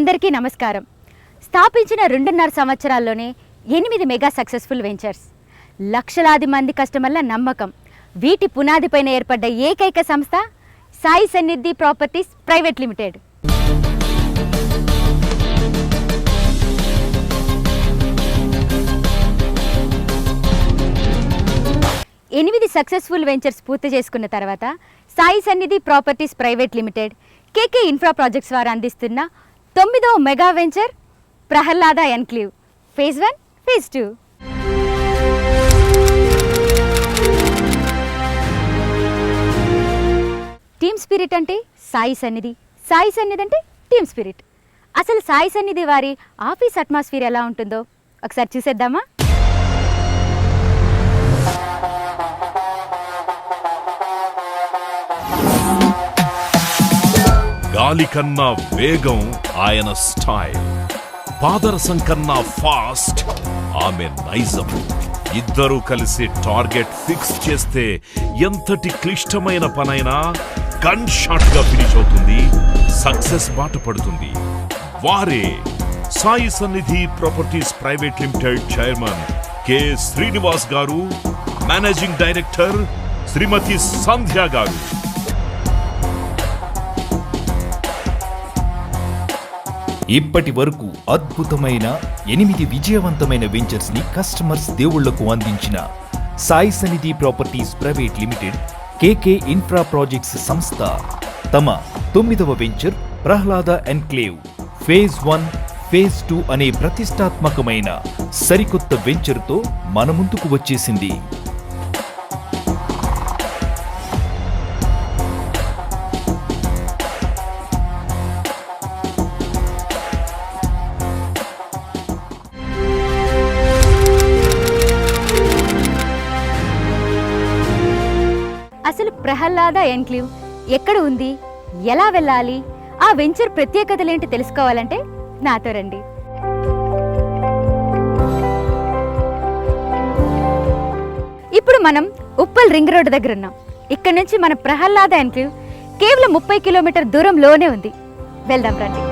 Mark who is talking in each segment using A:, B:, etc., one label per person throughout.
A: అందరికీ నమస్కారం. స్థాపించిన 2.5 సంవత్సరాల్లోనే 8 మెగా సక్సెస్ఫుల్ వెంచర్స్, లక్షలాది మంది కస్టమర్ల నమ్మకం, వీటి పునాదిపైన ఏర్పడ్డ ఏకైక సంస్థ Sai Sannidhi properties private limited. ఎనిమిది సక్సెస్ఫుల్ వెంచర్స్ పూర్తి చేసుకున్న తర్వాత Sai Sannidhi properties private limited KK infra projects వారు అందిస్తున్న 9వ mega venture Prahlada enclave phase 1, phase 2. Team spirit అంటే సాయి సన్నిధి, సాయి సన్నిధి అంటే టీమ్ స్పిరిట్. అసలు సాయి సన్నిధి వారి ఆఫీస్ అట్మాస్ఫియర్ ఎలా ఉంటుందో ఒకసారి చూసేద్దామా?
B: గాలి కన్నా వేగం ఆయన స్టైల్, పాదరసం కన్నా ఫాస్ట్ ఆమె నైజం. ఇద్దరూ కలిసి టార్గెట్ ఫిక్స్ చేస్తే ఎంతటి క్లిష్టమైన పనైనా గన్ షాట్ గా ఫినిష్ అవుతుంది, సక్సెస్ బాట పడుతుంది. వారే Sai Sannidhi properties private limited chairman K Srinivas గారు, మేనేజింగ్ డైరెక్టర్ శ్రీమతి సంధ్య గారు.
C: ఇప్పటి వరకు అద్భుతమైన 8 విజయవంతమైన వెంచర్స్ ని కస్టమర్స్ దేవుళ్లకు అందించిన Sai Sannidhi properties private limited KK infra projects సంస్థ తమ 9వ venture Prahlada enclave phase 1, phase 2 అనే ప్రతిష్టాత్మకమైన సరికొత్త వెంచర్తో మన ముందుకు వచ్చేసింది.
A: అసలు ప్రహ్లాద ఎన్క్లేవ్ ఎక్కడ ఉంది, ఎలా వెళ్ళాలి, ఆ వెంచర్ ప్రత్యేకతలేంటి తెలుసుకోవాలంటే నాతో రండి. ఇప్పుడు మనం ఉప్పల్ రింగ్ రోడ్ దగ్గర ఉన్నాం. ఇక్కడ నుంచి మన ప్రహ్లాద ఎన్క్లేవ్ కేవలం 30 కిలోమీటర్ దూరంలోనే ఉంది. వెళ్దాం రండి.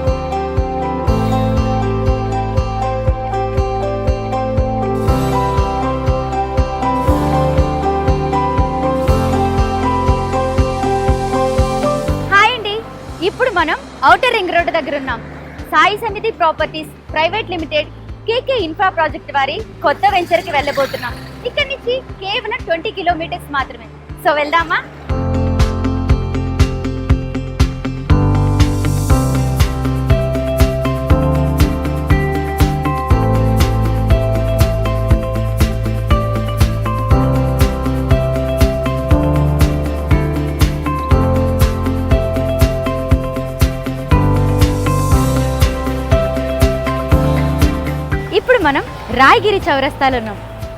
A: ఇప్పుడు మనం ఔటర్ రింగ్ రోడ్ దగ్గర ఉన్నాం. Sai Sannidhi properties private limited KK infra project వారి కొత్త వెంచర్ కి వెళ్ళబోతున్నాం. ఇక్కడ నుంచి కేవలం 20 కిలోమీటర్స్ మాత్రమే. సో వెళ్దామా? ఇప్పుడు మనం రాయగిరి చౌరస్తాలో ఉన్నాం.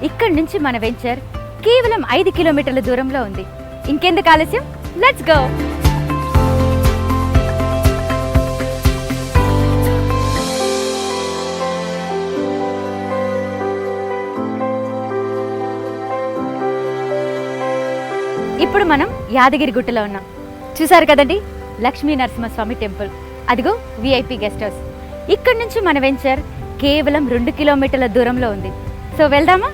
A: ఇక్కడ నుంచి మన వెంచర్ కేవలం 5 కిలోమీటర్ల దూరంలో ఉంది. ఇంకెందుకు ఆలస్యం, లెట్స్ గో. ఇప్పుడు మనం యాదగిరి గుట్టలో ఉన్నాం. చూసారు కదండి, లక్ష్మీ నరసింహస్వామి టెంపుల్. అదిగో విఐపి గెస్ట్ హౌస్. ఇక్కడ నుంచి మన వెంచర్ కేవలం 2 కిలోమీటర్ల దూరంలో ఉంది. సో వెళ్దామా?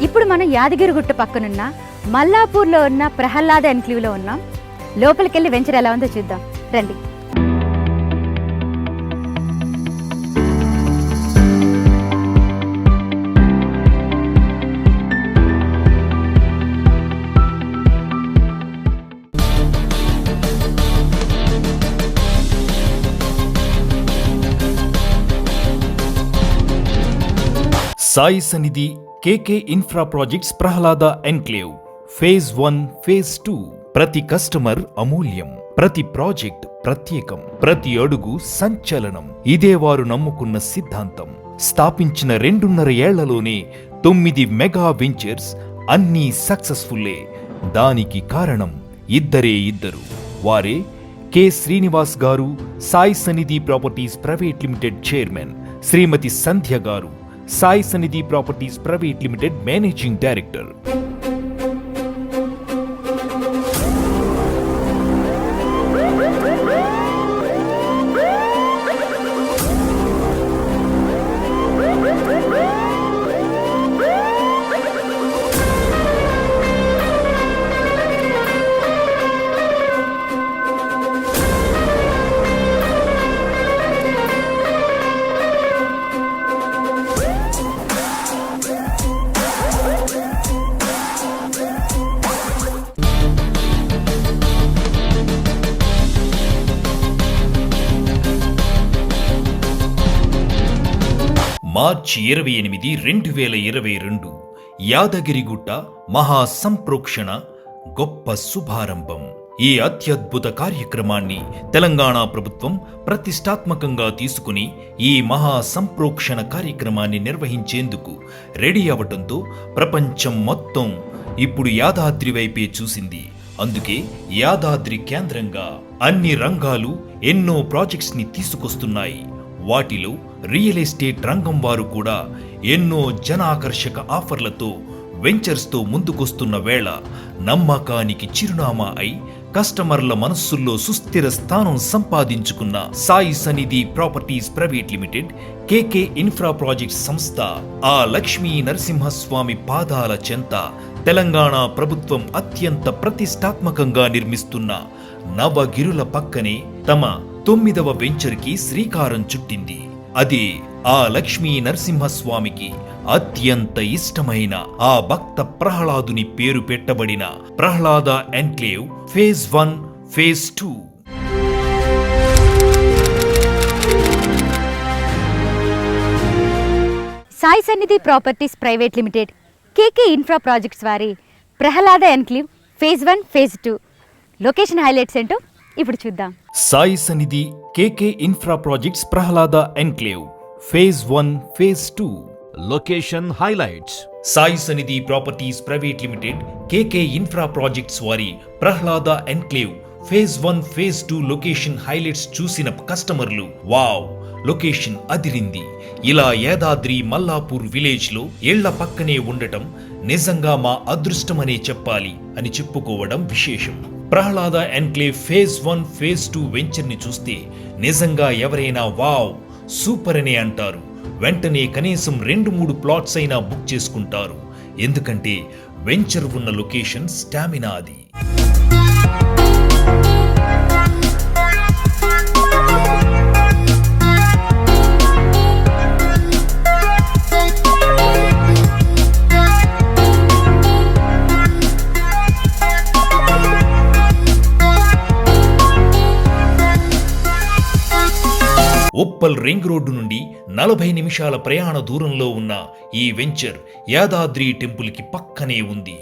A: ఇప్పుడు మనం యాదగిరిగుట్ట పక్కనున్న మల్లాపూర్లో ఉన్న ప్రహ్లాద ఎన్క్లేవ్లో ఉన్నాం. లోపలికెళ్ళి వెంచర్ ఎలా ఉందో చూద్దాం రండి.
C: Sai Sannidhi KK infra projects Prahlada enclave phase 1, phase 2. ప్రతి కస్టమర్ అమూల్యం, ప్రతి ప్రాజెక్ట్ ప్రత్యేకం, ప్రతి అడుగు సంచలనం. ఇదే వారు నమ్ముకున్న సిద్ధాంతం. స్థాపించిన 2.5 ఏళ్లలోనే 9 మెగా వెంచర్స్ అన్నీ సక్సెస్ఫుల్లే. దానికి కారణం ఇద్దరు. వారే కె శ్రీనివాస్ గారు, Sai Sannidhi properties private limited chairman, Shrimati Sandhya గారు, Sai Sannidhi properties private limited managing director. March 28, 2022 Yadagirigutta మహాసంప్రోక్షణ గొప్ప శుభారంభం. ఈ అత్యద్భుత కార్యక్రమాన్ని తెలంగాణ ప్రభుత్వం ప్రతిష్టాత్మకంగా తీసుకుని ఈ మహాసంప్రోక్షణ కార్యక్రమాన్ని నిర్వహించేందుకు రెడీ అవడంతో ప్రపంచం మొత్తం ఇప్పుడు యాదాద్రి వైపే చూసింది. అందుకే యాదాద్రి కేంద్రంగా అన్ని రంగాలు ఎన్నో ప్రాజెక్ట్స్ ని తీసుకొస్తున్నాయి. వాటిలో రియల్ ఎస్టేట్ రంగం వారు కూడా ఎన్నో జనాకర్షక ఆఫర్లతో వెంచర్స్తో ముందుకొస్తున్న వేళ నమ్మకానికి చిరునామా అయి కస్టమర్ల మనస్సుల్లో సుస్థిర స్థానం సంపాదించుకున్న Sai Sannidhi properties private limited KK infra projects సంస్థ ఆ లక్ష్మీ నరసింహస్వామి పాదాల చెంత తెలంగాణ ప్రభుత్వం అత్యంత ప్రతిష్టాత్మకంగా నిర్మిస్తున్న నవగిరుల పక్కనే తమ 9వ వెంచర్కి శ్రీకారం చుట్టింది. అది ఆ లక్ష్మీ నరసింహస్వామికి అత్యంత ఇష్టమైన ఆ భక్త ప్రహ్లాదుని పేరు పెట్టబడిన Prahlada enclave phase 1, phase 2.
A: Sai Sannidhi properties private limited KK infra projects వారి Prahlada enclave phase 1, phase 2 location highlights ఏంటో ఇప్పుడు చూద్దాం.
C: Sai Sannidhi KK infra projects Prahlada enclave phase 1, phase 2.
B: Location highlights.
C: Sai Sannidhi properties private limited KK infra projects వారి Prahlada enclave phase 1, phase 2 location highlights చూసిన కస్టమర్లు wow, location అదిరింది, ఇలా Yadadri Mallapur village లో ఇళ్ల పక్కనే ఉండటం నిజంగా మా అదృష్టమనే చెప్పాలి అని చెప్పుకోవడం విశేషం. Prahlada enclave phase 1, phase 2 venture ని చూస్తే నిజంగా ఎవరైనా వావ్ సూపర్ అనే అంటారు. వెంటనే కనీసం 2-3 ప్లాట్స్ అయినా బుక్ చేసుకుంటారు. ఎందుకంటే వెంచర్ ఉన్న లొకేషన్ స్టామినా అది. ఉప్పల్ రింగ్ రోడ్డు నుండి 40 నిమిషాల ప్రయాణ దూరంలో ఉన్న ఈ వెంచర్ యాదాద్రి టెంపుల్ కి పక్కనే ఉంది.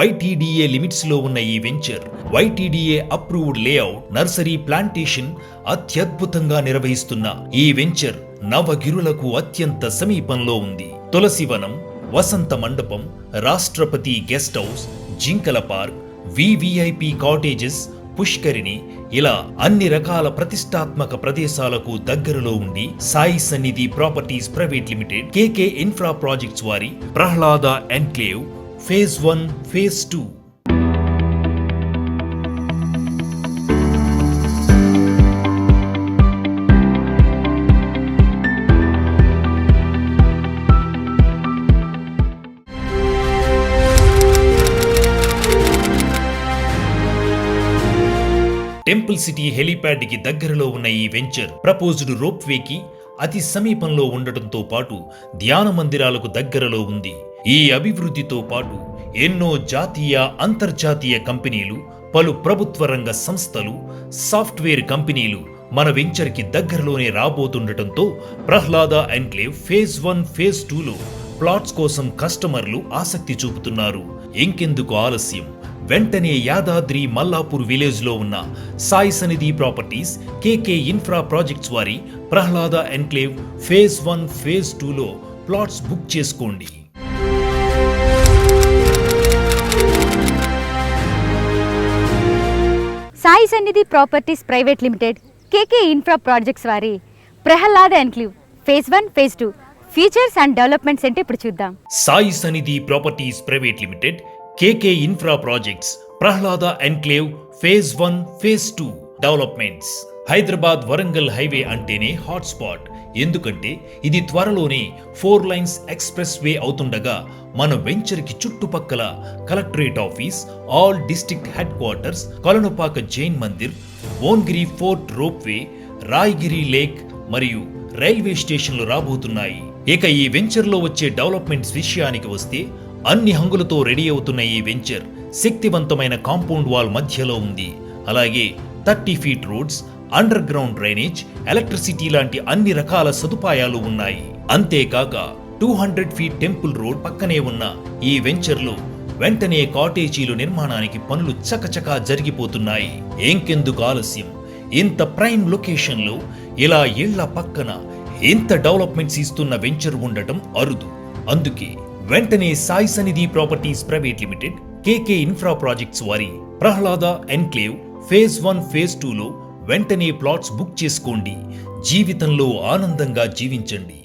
C: YTDA లిమిట్స్ లో ఉన్న ఈ venture YTDA approved layout, nursery, plantation అత్యద్భుతంగా నిర్వహిస్తున్న ఈ వెంచర్ నవగిరులకు అత్యంత సమీపంలో ఉంది. తులసివనం, వసంత మండపం, రాష్ట్రపతి గెస్ట్ హౌస్, జింకల పార్క్, VVIP కాటేజెస్, పుష్కరిణి, ఇలా అన్ని రకాల ప్రతిష్టాత్మక ప్రదేశాలకు దగ్గరలో ఉండి Sai Sannidhi properties private limited KK infra projects వారి Prahlada enclave phase 1, phase 2. Temple city helipad కి దగ్గరలో ఉన్న ఈ వెంచర్ ప్రపోజ్డ్ రోప్ వేకి అతి సమీపంలో ఉండటంతో పాటు ధ్యాన మందిరాలకు దగ్గరలో ఉంది. ఈ అభివృద్ధితో పాటు ఎన్నో జాతీయ, అంతర్జాతీయ కంపెనీలు, పలు ప్రభుత్వ రంగ సంస్థలు, సాఫ్ట్వేర్ కంపెనీలు మన వెంచర్ కి దగ్గరలోనే రాబోతుండటంతో ప్రహ్లాద ఎన్క్లేవ్ ఫేజ్ 1, ఫేజ్ 2లో ప్లాట్స్ కోసం కస్టమర్లు ఆసక్తి చూపుతున్నారు. ఇంకెందుకు ఆలస్యం, వెంటనే యాదాద్రి మల్లాపూర్ విలేజ్ లో ఉన్న సాయి సన్నిధి ప్రాపర్టీస్ కేకే ఇన్ఫ్రా ప్రాజెక్ట్స్ వారి ప్రహ్లాద ఎన్క్లేవ్ ఫేజ్ 1 ఫేజ్ 2 లో ప్లాట్స్ బుక్ చేసుకోండి.
A: Sai Sannidhi properties private limited KK infra projects వారి Prahlada enclave phase 1 phase 2 features and developments అంటే ఇప్పుడు చూద్దాం.
C: Sai Sannidhi properties private limited KK infra projects Prahlada enclave phase 1 phase 2 developments. Hyderabad Warangal highway అంటేనే hotspot. ఎందుకంటే ఇది త్వరలోనే 4 లైన్స్ ఎక్స్ప్రెస్ వే అవుతుండగా మన వెంచర్ కి చుట్టుపక్కల collectorate office, all district headquarters, Kolanupaka Jain Mandir, ఓన్గిరి ఫోర్ట్ రోప్వే, రాయగిరి లేక్ మరియు రైల్వే స్టేషన్లు రాబోతున్నాయి. ఇక ఈ వెంచర్ లో వచ్చే డెవలప్మెంట్స్ విషయానికి వస్తే అన్ని హంగులతో రెడీ అవుతున్న ఈ వెంచర్ శక్తివంతమైన కాంపౌండ్ వాల్ మధ్యలో ఉంది. అలాగే 30 feet roads, under ground drainage, electricity లాంటి అన్ని రకాల సదుపాయాలు ఉన్నాయి. అంతేకాక 200 ఫీట్ టెంపుల్ రోడ్ పక్కనే ఉన్న ఈ వెంచర్ లో వెంటనే కాటేజీలు నిర్మాణానికి పనులు చకచకా జరిగిపోతున్నాయి. ఇంకెందుకు ఆలస్యం? ఇంత ప్రైమ్ లొకేషన్ లో ఇలా ఇళ్ల పక్కన ఇంత డెవలప్మెంట్స్ ఇస్తున్న వెంచర్ ఉండటం అరుదు. అందుకే వెంటనే Sai Sannidhi properties private limited KK infra projects వారి ప్రహ్లాద ఎన్క్లేవ్ ఫేజ్ 1 ఫేజ్ 2 లో వెంటనే ప్లాట్స్ బుక్ చేసుకోండి. జీవితంలో ఆనందంగా జీవించండి.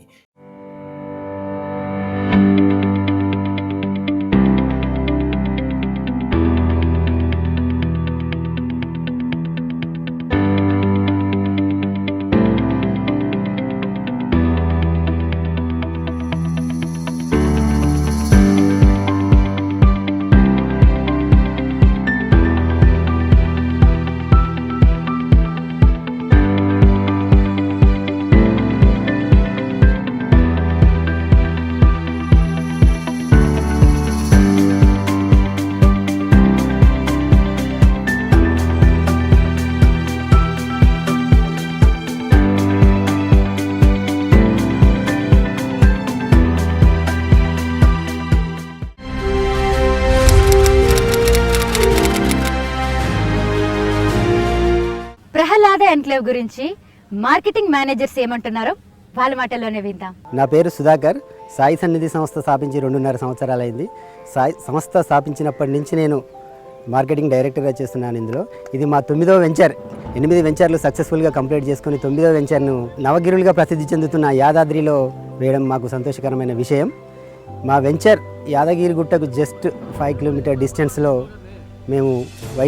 A: ప్రహ్లాద ఎన్క్లేవ్ గురించి మార్కెటింగ్ మేనేజర్స్ ఏమంటున్నారో వాళ్ళ మాటల్లోనే విందాం.
D: నా పేరు సుధాకర్. సాయి సన్నిధి సంస్థ స్థాపించి 2.5 సంవత్సరాలైంది. సాయి సంస్థ స్థాపించినప్పటి నుంచి నేను మార్కెటింగ్ డైరెక్టర్గా చేస్తున్నాను. ఇందులో ఇది మా 9వ వెంచర్. 8 వెంచర్లు సక్సెస్ఫుల్గా కంప్లీట్ చేసుకుని 9వ వెంచర్ను నవగిరులుగా ప్రసిద్ధి చెందుతున్న యాదాద్రిలో వేయడం మాకు సంతోషకరమైన విషయం. మా వెంచర్ యాదగిరిగుట్టకు జస్ట్ 5 కిలోమీటర్ డిస్టెన్స్లో మేము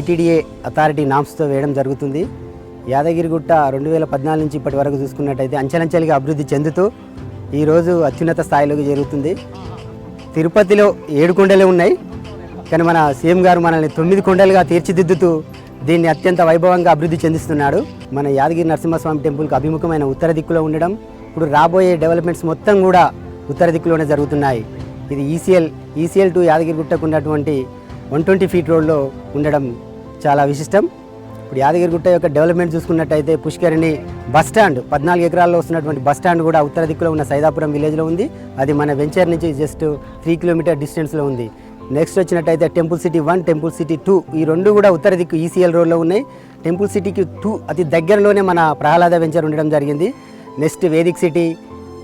D: YTDA అథారిటీ నామ్స్తో వేయడం జరుగుతుంది. యాదగిరిగుట్ట 2014 నుంచి ఇప్పటి వరకు చూసుకున్నట్టయితే అంచెలంచెలుగా అభివృద్ధి చెందుతూ ఈరోజు అత్యున్నత స్థాయిలోకి చేరుతుంది. తిరుపతిలో 7 కొండలే ఉన్నాయి, కానీ మన సీఎం గారు మనల్ని 9 కొండలుగా తీర్చిదిద్దుతూ దీన్ని అత్యంత వైభవంగా అభివృద్ధి చెందిస్తున్నాడు. మన యాదగిరి నరసింహస్వామి టెంపుల్కి అభిముఖమైన ఉత్తర దిక్కులో ఉండడం, ఇప్పుడు రాబోయే డెవలప్మెంట్స్ మొత్తం కూడా ఉత్తర దిక్కులోనే జరుగుతున్నాయి. ఇది ఈసీఎల్ టు యాదగిరిగుట్టకు ఉన్నటువంటి 120 ఫీట్ రోడ్లో ఉండడం చాలా విశిష్టం. ఇప్పుడు యాదగిరిగుట్ట యొక్క డెవలప్మెంట్ చూసుకున్నట్టయితే పుష్కరిణి బస్ స్టాండ్ 14 ఎకరాల్లో వస్తున్నటువంటి బస్ స్టాండ్ కూడా ఉత్తర దిక్కులో ఉన్న సైదాపురం విలేజ్లో ఉంది. అది మన వెంచర్ నుంచి జస్ట్ 3 కిలోమీటర్ డిస్టెన్స్లో ఉంది. నెక్స్ట్ వచ్చినట్టయితే టెంపుల్ సిటీ 1, టెంపుల్ సిటీ 2 ఈ 2 కూడా ఉత్తర దిక్కు ఈసీఎల్ రోడ్లో ఉన్నాయి. టెంపుల్ సిటీకి 2 అతి దగ్గరలోనే మన ప్రహ్లాద వెంచర్ ఉండడం జరిగింది. Next Vedic city,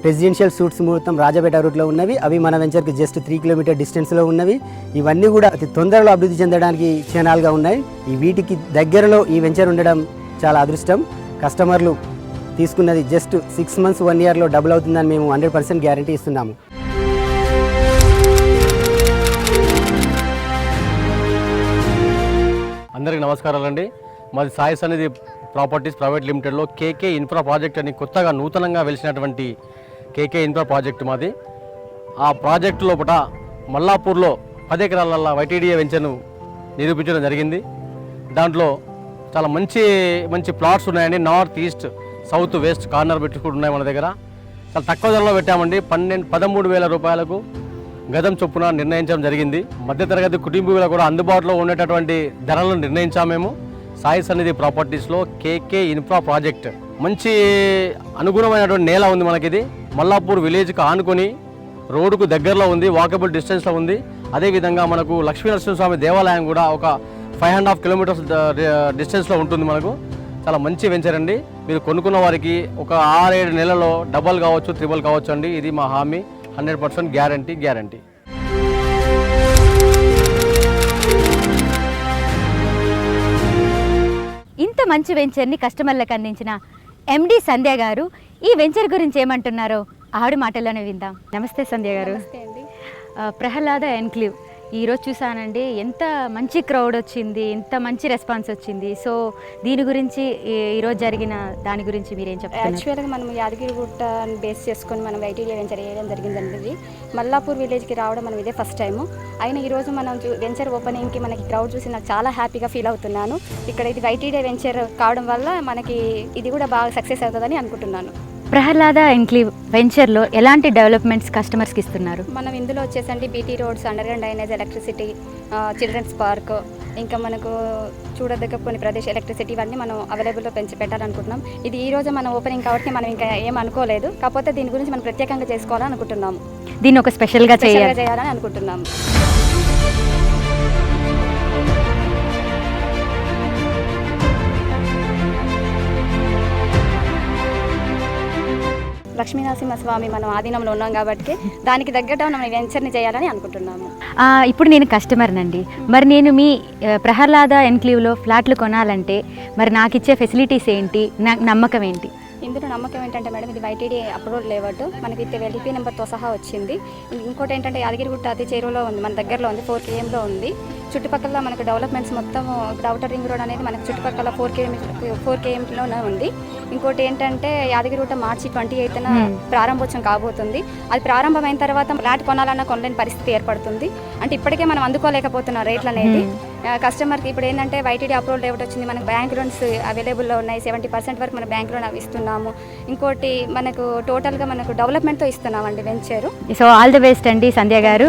D: residential suits ముహూర్తం రాజపేట రూట్లో ఉన్నవి, అవి మన వెంచర్కి జస్ట్ 3 కిలోమీటర్ డిస్టెన్స్లో ఉన్నవి. ఇవన్నీ కూడా అతి తొందరలో అభివృద్ధి చెందడానికి క్షణాలుగా ఉన్నాయి. ఈ వీటికి దగ్గరలో ఈ వెంచర్ ఉండడం చాలా అదృష్టం. కస్టమర్లు తీసుకున్నది జస్ట్ 6 మంత్స్ 1 ఇయర్లో డబుల్ అవుతుందని మేము 100% గ్యారంటీ ఇస్తున్నాము.
E: అందరికీ నమస్కారాలండి. మాది సాయి సన్నిధి ప్రాపర్టీస్ ప్రైవేట్ లిమిటెడ్లో కేకే ఇన్ఫ్రా ప్రాజెక్ట్ అని కొత్తగా నూతనంగా వెలిసినటువంటి కేకే ఇన్ఫ్రా ప్రాజెక్టు మాది. ఆ ప్రాజెక్టు లోపల మల్లాపూర్లో 10 ఎకరాల YTDA వెంచర్ను నిరూపించడం జరిగింది. దాంట్లో చాలా మంచి ప్లాట్స్ ఉన్నాయండి. North, east, south, west corner పెట్టుకుంటూ ఉన్నాయి మన దగ్గర. చాలా తక్కువ ధరలో పెట్టామండి. 13,000 రూపాయలకు గజం చొప్పున నిర్ణయించడం జరిగింది. మధ్యతరగతి కుటుంబీకులకు కూడా అందుబాటులో ఉండేటటువంటి ధరలను నిర్ణయించాము మేము. సాయి సన్నిధి ప్రాపర్టీస్లో కేకే ఇన్ఫ్రా ప్రాజెక్ట్ మంచి అనుగుణమైనటువంటి నేల ఉంది మనకి. ఇది మల్లాపూర్ విలేజ్కి ఆనుకొని రోడ్డుకు దగ్గరలో ఉంది, వాకబుల్ డిస్టెన్స్లో ఉంది. అదేవిధంగా మనకు లక్ష్మీనరసింహస్వామి దేవాలయం కూడా ఒక 5.5 కిలోమీటర్స్ డిస్టెన్స్లో ఉంటుంది. మనకు చాలా మంచి వెంచర్ అండి. మీరు కొనుక్కున్న వారికి ఒక 6-7 నెలల్లో డబల్ కావచ్చు, ట్రిపుల్ కావచ్చు అండి. ఇది మా హామీ, 100% గ్యారంటీ.
A: ఇంత మంచి వెంచర్ని కస్టమర్లకు అందించిన ఎండి సంధ్య గారు ఈ వెంచర్ గురించి ఏమంటున్నారో ఆవిడ మాటల్లోనే విందాం. నమస్తే సంధ్య గారు. ప్రహ్లాద ఎన్క్లేవ్ ఈరోజు చూసానండి, ఎంత మంచి క్రౌడ్ వచ్చింది, ఎంత మంచి రెస్పాన్స్ వచ్చింది. సో దీని గురించి ఈరోజు జరిగిన దాని గురించి మీరేం చెప్తారు?
F: యాక్చువల్గా మనం యాదగిరిగుట్ట బేస్ చేసుకొని మనం వైటీడీ వెంచర్ వేయడం జరిగిందండి. మల్లాపూర్ విలేజ్కి రావడం మనం ఇదే ఫస్ట్ టైము. అయినా ఈరోజు మనం వెంచర్ ఓపెనింగ్కి మనకి క్రౌడ్ చూసి నాకు చాలా హ్యాపీగా ఫీల్ అవుతున్నాను. ఇక్కడ ఇది వైటీడీ వెంచర్ కావడం వల్ల మనకి ఇది కూడా బాగా సక్సెస్ అవుతుందని అనుకుంటున్నాను.
A: ప్రహ్లాద ఎన్క్లేవ్ వెంచర్లో ఎలాంటి డెవలప్మెంట్స్ కస్టమర్స్కి ఇస్తున్నారు?
F: మనం ఇందులో వచ్చేసండి BT roads, underground drainage, electricity, children's park, ఇంకా మనకు చూడదగ్గ కొన్ని ప్రదేశ్ ఎలక్ట్రిసిటీ ఇవన్నీ మనం అవైలబుల్లో పెట్టాలనుకుంటున్నాం. ఇది ఈ రోజు మనం ఓపెనింగ్ కాబట్టి మనం ఇంకా ఏం అనుకోలేదు. కాకపోతే దీని గురించి మనం ప్రత్యేకంగా చేసుకోవాలని అనుకుంటున్నాము.
A: దీన్ని ఒక స్పెషల్గా
F: చేయాలని అనుకుంటున్నాము. లక్ష్మీనరసింహస్వామి మనం ఆధీనంలో ఉన్నాం కాబట్టి దానికి తగ్గట్టు మనం వెంచర్ని చేయాలని అనుకుంటున్నాము.
A: ఇప్పుడు నేను కస్టమర్నండి, మరి నేను మీ ప్రహ్లాద ఎన్క్లేవ్లో ఫ్లాట్లు కొనాలంటే మరి నాకు ఇచ్చే ఫెసిలిటీస్ ఏంటి, నాకు నమ్మకం ఏంటి?
F: ఇందులో నమ్మకం ఏంటంటే మేడం, ఇది వైటీడీ అప్రూవల్ లేవట్, మనకి LP నెంబర్తో సహా వచ్చింది. ఇంకోటి ఏంటంటే యాదగిరిగుట్ట అతి చేరువలో ఉంది, మన దగ్గరలో ఉంది, 4 kmలో ఉంది. చుట్టుపక్కల మనకు డెవలప్మెంట్స్ మొత్తం ఇప్పుడు ఔటర్ రింగ్ రోడ్ అనేది మనకు చుట్టుపక్కల 4 kmలోనే ఉంది. ఇంకోటి ఏంటంటే యాదగిరిగుట్ట మార్చి 28న ప్రారంభోత్సవం కాబోతుంది. అది ప్రారంభమైన తర్వాత ఫ్లాట్ కొనాలన్న పరిస్థితి ఏర్పడుతుంది. అంటే ఇప్పటికే మనం అందుకోలేకపోతున్నాం రేట్లు అనేది. కస్టమర్కి ఇప్పుడు ఏంటంటే వైటీడీ అప్రూవల్ లేవట్ వచ్చింది, మనకు బ్యాంక్ లోన్స్ అవైలబుల్లో ఉన్నాయి. 70% వరకు మన బ్యాంక్ లోన్ ఇస్తున్నాము. ఇంకోటి మనకు టోటల్గా మనకు డెవలప్మెంట్తో ఇస్తున్నామండి venture.
A: So all the best అండి సంధ్య గారు,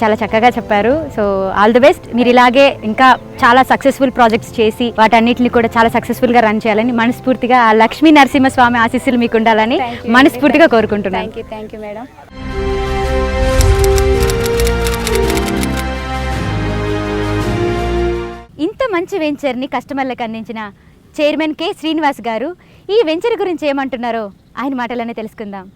A: చాలా చక్కగా చెప్పారు. So all the best. మీరు ఇలాగే ఇంకా చాలా సక్సెస్ఫుల్ ప్రాజెక్ట్స్ చేసి వాటన్నిటిని కూడా చాలా సక్సెస్ఫుల్గా రన్ చేయాలని మనస్ఫూర్తిగా ఆ లక్ష్మీ నరసింహస్వామి ఆశీస్సులు మీకు ఉండాలని మనస్ఫూర్తిగా కోరుకుంటున్నాను.
F: Thank you madam.
A: ఇంత మంచి వెంచర్ని కస్టమర్లకు అందించిన చైర్మన్ కె శ్రీనివాస్ గారు ఈ వెంచర్ గురించి ఏమంటున్నారో ఆయన మాటలోనే తెలుసుకుందాం.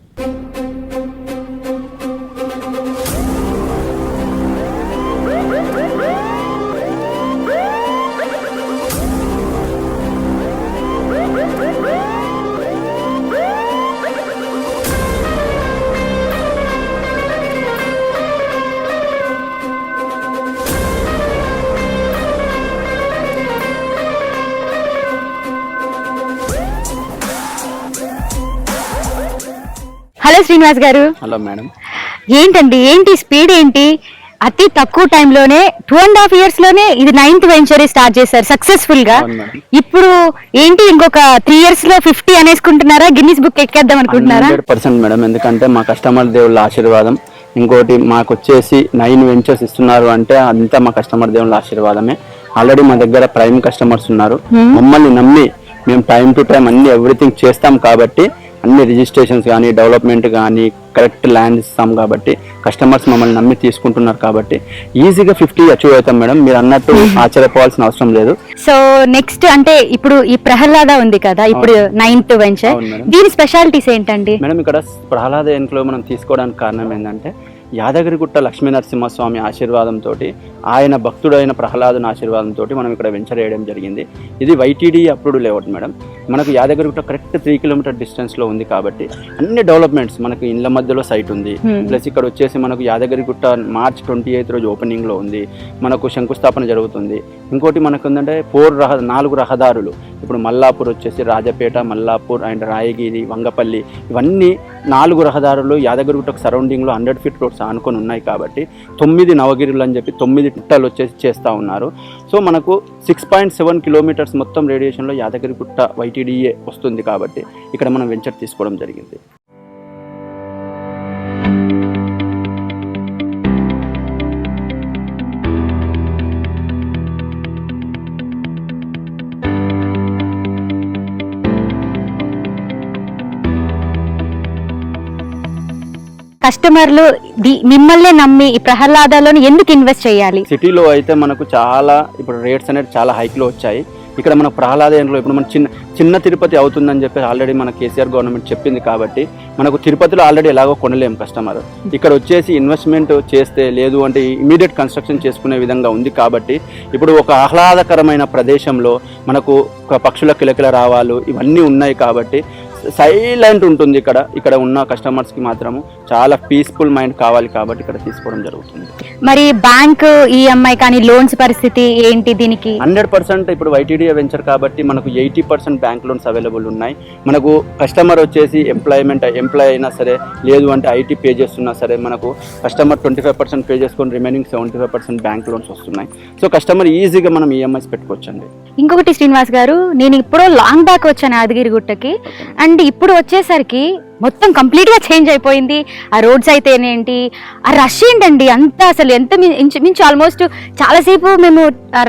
A: హలో శ్రీనివాస్ గారు.
G: Hello madam.
A: ఏంటి స్పీడ్ ఏంటి? అతి తక్కువ టైంలోనే 2.5 years లోనే ఇది 9th వెంచర్ స్టార్ట్ చేశారు సక్సెస్ఫుల్ గా. ఇప్పుడు ఏంటి ఇంకొక 3 years లో 50 అనేసుకుంటున్నారా? గిన్నిస్ బుక్ ఎక్కేద్దాం అనుకుంటున్నారా?
G: 100% మేడం. ఎందుకంటే మా కస్టమర్ దేవుళ్ళ ఆశీర్వాదం. ఇంకోటి మాకు వచ్చేసి 9 వెంచర్స్ ఇస్తున్నారు అంటే అంతా మా కస్టమర్ దేవుళ్ళ ఆశీర్వాదమే. ఆల్రెడీ మా దగ్గర ప్రైమ్ కస్టమర్స్ ఉన్నారు. మమ్మల్ని నమ్మి మేము టైం టు టైం అన్ని ఎవ్రీథింగ్ చేస్తాం కాబట్టి అన్ని రిజిస్ట్రేషన్స్ కానీ డెవలప్మెంట్ కానీ కరెక్ట్ ల్యాండ్ ఇస్తాం కాబట్టి కస్టమర్స్ మమ్మల్ని నమ్మి తీసుకుంటున్నారు కాబట్టి ఈజీగా 50 అచీవ్ అవుతాం మేడం. మీరు అన్నట్టు ఆశ్చర్యపోవాల్సిన అవసరం లేదు.
A: సో నెక్స్ట్ అంటే ఇప్పుడు ఈ ప్రహ్లాద ఉంది కదా, ఇప్పుడు 9th వెంచర్, దీని స్పెషాలిటీస్ ఏంటండి?
G: మేడం ఇక్కడ ప్రహ్లాద ఎన్క్లేవ్ మనం తీసుకోవడానికి కారణం ఏంటంటే యాదగిరిగుట్ట లక్ష్మీనరసింహస్వామి ఆశీర్వాదంతో, ఆయన భక్తుడైన ప్రహ్లాదుని ఆశీర్వాదంతో మనం ఇక్కడ వెంచర్ వేయడం జరిగింది. ఇది వైటీడీ అప్రూవ్డ్ లేఅవుట్ మేడం. మనకు యాదగిరిగుట్ట కరెక్ట్ 3 kilometer డిస్టెన్స్లో ఉంది కాబట్టి అన్ని డెవలప్మెంట్స్ మనకు ఇళ్ళ మధ్యలో సైట్ ఉంది. ప్లస్ ఇక్కడ వచ్చేసి మనకు యాదగిరిగుట్ట మార్చ్ 28 రోజు ఓపెనింగ్లో ఉంది. మనకు శంకుస్థాపన జరుగుతుంది. ఇంకోటి మనకు ఏంటంటే 4 రహదారులు ఇప్పుడు మల్లాపూర్ వచ్చేసి రాజపేట, మల్లాపూర్ అండ్ రాయగిరి, వంగపల్లి ఇవన్నీ 4 రహదారులు యాదగిరిగుట్టకు సరౌండింగ్లో 100 feet రోడ్స్ ఆనుకొని ఉన్నాయి కాబట్టి 9 నవగిరులు అని చెప్పి 9 తిట్టలు వచ్చేసి చేస్తూ ఉన్నారు. సో మనకు 6.7 kilometers మొత్తం రేడియేషన్లో యాదగిరిగుట్ట వైటీడీఏ వస్తుంది కాబట్టి ఇక్కడ మనం వెంచర్ తీసుకోవడం జరిగింది.
A: కస్టమర్లు మిమ్మల్ని నమ్మి ఈ ప్రహ్లాదాలోని ఎందుకు ఇన్వెస్ట్ చేయాలి?
G: సిటీలో అయితే మనకు చాలా ఇప్పుడు రేట్స్ అనేది చాలా హైక్లో వచ్చాయి. ఇక్కడ మన ప్రహ్లాదయంలో ఇప్పుడు మన చిన్న తిరుపతి అవుతుందని చెప్పి ఆల్రెడీ మన కేసీఆర్ గవర్నమెంట్ చెప్పింది కాబట్టి మనకు తిరుపతిలో ఆల్రెడీ ఎలాగో కొనలేం కస్టమర్. ఇక్కడ వచ్చేసి ఇన్వెస్ట్మెంట్ చేస్తే లేదు అంటే ఇమీడియట్ కన్స్ట్రక్షన్ చేసుకునే విధంగా ఉంది కాబట్టి ఇప్పుడు ఒక ఆహ్లాదకరమైన ప్రదేశంలో మనకు పక్షుల కిలకిల రావాలు ఇవన్నీ ఉన్నాయి కాబట్టి సైలెంట్ ఉంటుంది. ఇక్కడ ఉన్న కస్టమర్స్కి మాత్రము చాలా పీస్ఫుల్ మైండ్ కావాలి కాబట్టి ఇక్కడ తీసుకోవడం జరుగుతుంది.
A: మరి బ్యాంక్ ఈఎంఐ కానీ లోన్స్ పరిస్థితి ఏంటి దీనికి?
G: 100% ఇప్పుడు వైటీడీఏ వెంచర్ కాబట్టి మనకు 80% బ్యాంక్ లోన్స్ అవైలబుల్ ఉన్నాయి. మనకు కస్టమర్ వచ్చేసి ఎంప్లాయ్ అయినా సరే లేదు అంటే ఐటీ పే చేస్తున్నా సరే మనకు కస్టమర్ 25% పే చేసుకొని రిమైనింగ్ 75% బ్యాంక్ లోన్స్ వస్తున్నాయి. సో కస్టమర్ ఈజీగా మనం ఈఎంఐస్ పెట్టుకోవచ్చండి.
A: ఇంకొకటి శ్రీనివాస్ గారు, నేను ఇప్పుడు లాంగ్ బ్యాక్ వచ్చాను యాదగిరిగుట్టకి, అండ్ ఇప్పుడు వచ్చేసరికి మొత్తం కంప్లీట్గా చేంజ్ అయిపోయింది. ఆ రోడ్స్ అయితేనేంటి, ఆ రష్ ఏంటండి అంతా, అసలు ఎంత మించి ఆల్మోస్ట్ చాలాసేపు మేము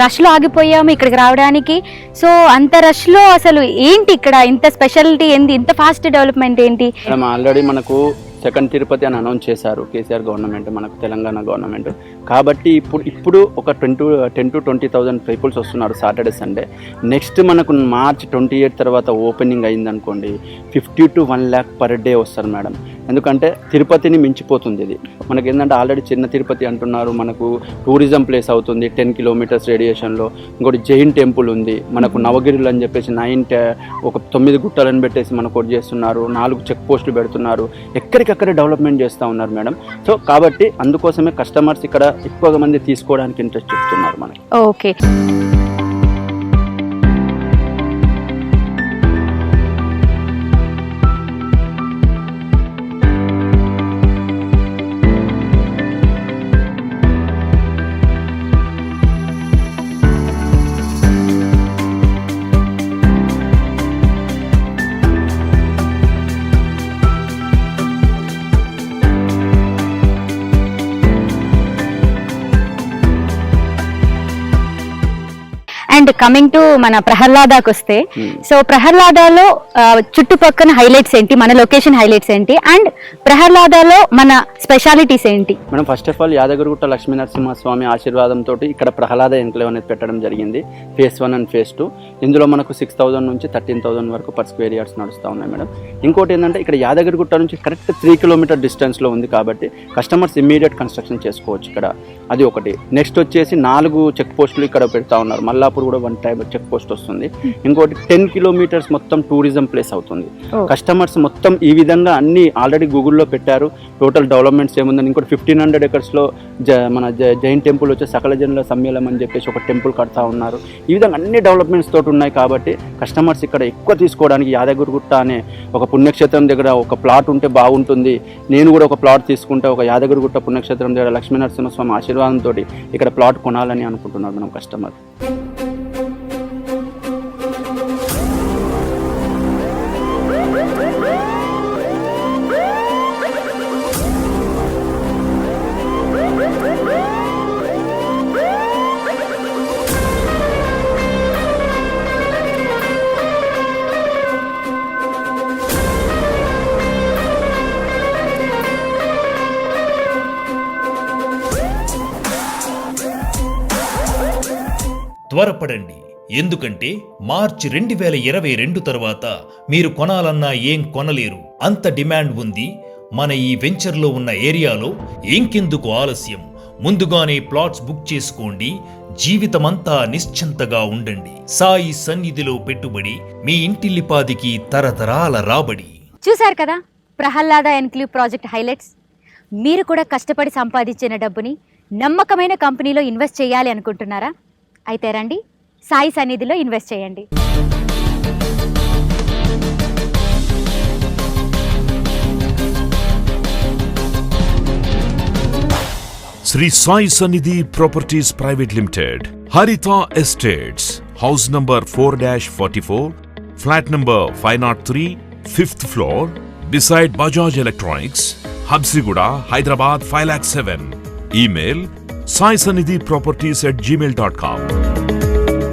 A: రష్లో ఆగిపోయాము ఇక్కడికి రావడానికి. సో అంత రష్లో అసలు ఏంటి ఇక్కడ ఇంత స్పెషాలిటీ ఏంటి, ఇంత ఫాస్ట్ డెవలప్మెంట్ ఏంటి?
G: ఆల్రెడీ మనకు సెకండ్ తిరుపతి అని అనౌన్స్ చేశారు కేసీఆర్ గవర్నమెంట్, మనకు తెలంగాణ గవర్నమెంట్ కాబట్టి ఇప్పుడు ఒక 10 to 20,000 పీపుల్స్ వస్తున్నారు సాటర్డే సండే. నెక్స్ట్ మనకు మార్చ్ 28 తర్వాత ఓపెనింగ్ అయిందనుకోండి 50 to 1 lakh పర్ డే వస్తారు మేడం. ఎందుకంటే తిరుపతిని మించిపోతుంది ఇది. మనకి ఏంటంటే ఆల్రెడీ చిన్న తిరుపతి అంటున్నారు, మనకు టూరిజం ప్లేస్ అవుతుంది 10 kilometers రేడియేషన్లో. ఇంకోటి జైన్ టెంపుల్ ఉంది, మనకు నవగిరిలు అని చెప్పేసి 9 గుట్టలను పెట్టేసి మనకు ఒకటి చేస్తున్నారు, 4 చెక్ పోస్టులు పెడుతున్నారు, ఎక్కడికక్కడే డెవలప్మెంట్ చేస్తూ ఉన్నారు మేడం. సో కాబట్టి అందుకోసమే కస్టమర్స్ ఇక్కడ ఎక్కువగా మంది తీసుకోవడానికి ఇంట్రెస్ట్ చూపుతున్నారు మనకి.
A: ఓకే. అండ్ కమింగ్ టు మన ప్రహ్లాదాకి వస్తే, సో ప్రహ్లాదాలో చుట్టుపక్కల హైలైట్స్ ఏంటి, మన లొకేషన్ హైలైట్స్ ఏంటి, అండ్ ప్రహ్లాదాలో మన స్పెషాలిటీస్ ఏంటి?
G: మనం first of all Yadagirigutta Lakshminarasimhaswamy ఆశీర్వాదంతో ఇక్కడ ప్రహ్లాద ఎన్క్లేవ్ అనేది పెట్టడం జరిగింది. phase 1 and phase 2. ఇందులో మనకు 6,000 నుంచి 13,000 వరకు per square yards నడుస్తూ ఉన్నాయి మేడం. ఇంకోటి ఏంటంటే ఇక్కడ యాదగిరిగుట్ట నుంచి కరెక్ట్ 3 kilometer డిస్టెన్స్లో ఉంది కాబట్టి కస్టమర్స్ ఇమ్మీడియట్ కన్స్ట్రక్షన్ చేసుకోవచ్చు ఇక్కడ. అది ఒకటి. నెక్స్ట్ వచ్చేసి 4 చెక్ పోస్టులు ఇక్కడ పెడతా ఉన్నారు. మల్లాపూర్ కూడా 1 టైప్ చెక్ పోస్ట్ వస్తుంది. ఇంకోటి 10 kilometers మొత్తం టూరిజం ప్లేస్ అవుతుంది. కస్టమర్స్ మొత్తం ఈ విధంగా అన్ని ఆల్రెడీ గూగుల్లో పెట్టారు టోటల్ డెవలప్మెంట్స్ ఏముందని. ఇంకోటి 1500 acres మన జైన్ టెంపుల్ వచ్చే సకల జనుల సమ్మేళనం అని చెప్పేసి ఒక టెంపుల్ కడతా ఉన్నారు. ఈ విధంగా అన్ని డెవలప్మెంట్స్ తోటి ఉన్నాయి కాబట్టి కస్టమర్స్ ఇక్కడ ఎక్కువ తీసుకోవడానికి యాదగిరిగుట్ట అనే ఒక పుణ్యక్షేత్రం దగ్గర ఒక ప్లాట్ ఉంటే బాగుంటుంది. నేను కూడా ఒక ప్లాట్ తీసుకుంటే ఒక యాదగిరిగుట్ట పుణ్యక్షేత్రం దగ్గర లక్ష్మీనరసింహస్వామి ఆశీర్వాదంతో ఇక్కడ ప్లాట్ కొనాలని అనుకుంటున్నారు మనం కస్టమర్.
C: త్వరపడండి, ఎందుకంటే మార్చి 2022 తర్వాత మీరు కొనాలన్నా ఏం కొనలేరు, అంత డిమాండ్ ఉంది మన ఈ వెంచర్లో ఉన్న ఏరియాలో. ఇంకెందుకు ఆలస్యం, ముందుగానే ప్లాట్స్ బుక్ చేసుకోండి. జీవితమంతా నిశ్చింతగా ఉండండి. సాయి సన్నిధిలో పెట్టుబడి, మీ ఇంటిల్లిపాదికి తరతరాల రాబడి.
A: చూశారు కదా ప్రహ్లాద ఎన్క్లేవ్ ప్రాజెక్ట్ హైలైట్స్. మీరు కూడా కష్టపడి సంపాదించిన డబ్బుని నమ్మకమైన కంపెనీలో ఇన్వెస్ట్ చేయాలి అనుకుంటున్నారా? అయితే రండి, సాయి సన్నిధిలో ఇన్వెస్ట్ చేయండి.
B: Sri Sai Sanidhi Properties Private Limited, Haritha Estates, house number 4-44, flat number 503, 5th floor, beside Bajaj Electronics, Habsiguda, Hyderabad 5,07,000. Email saisanidhiproperties@gmail.com.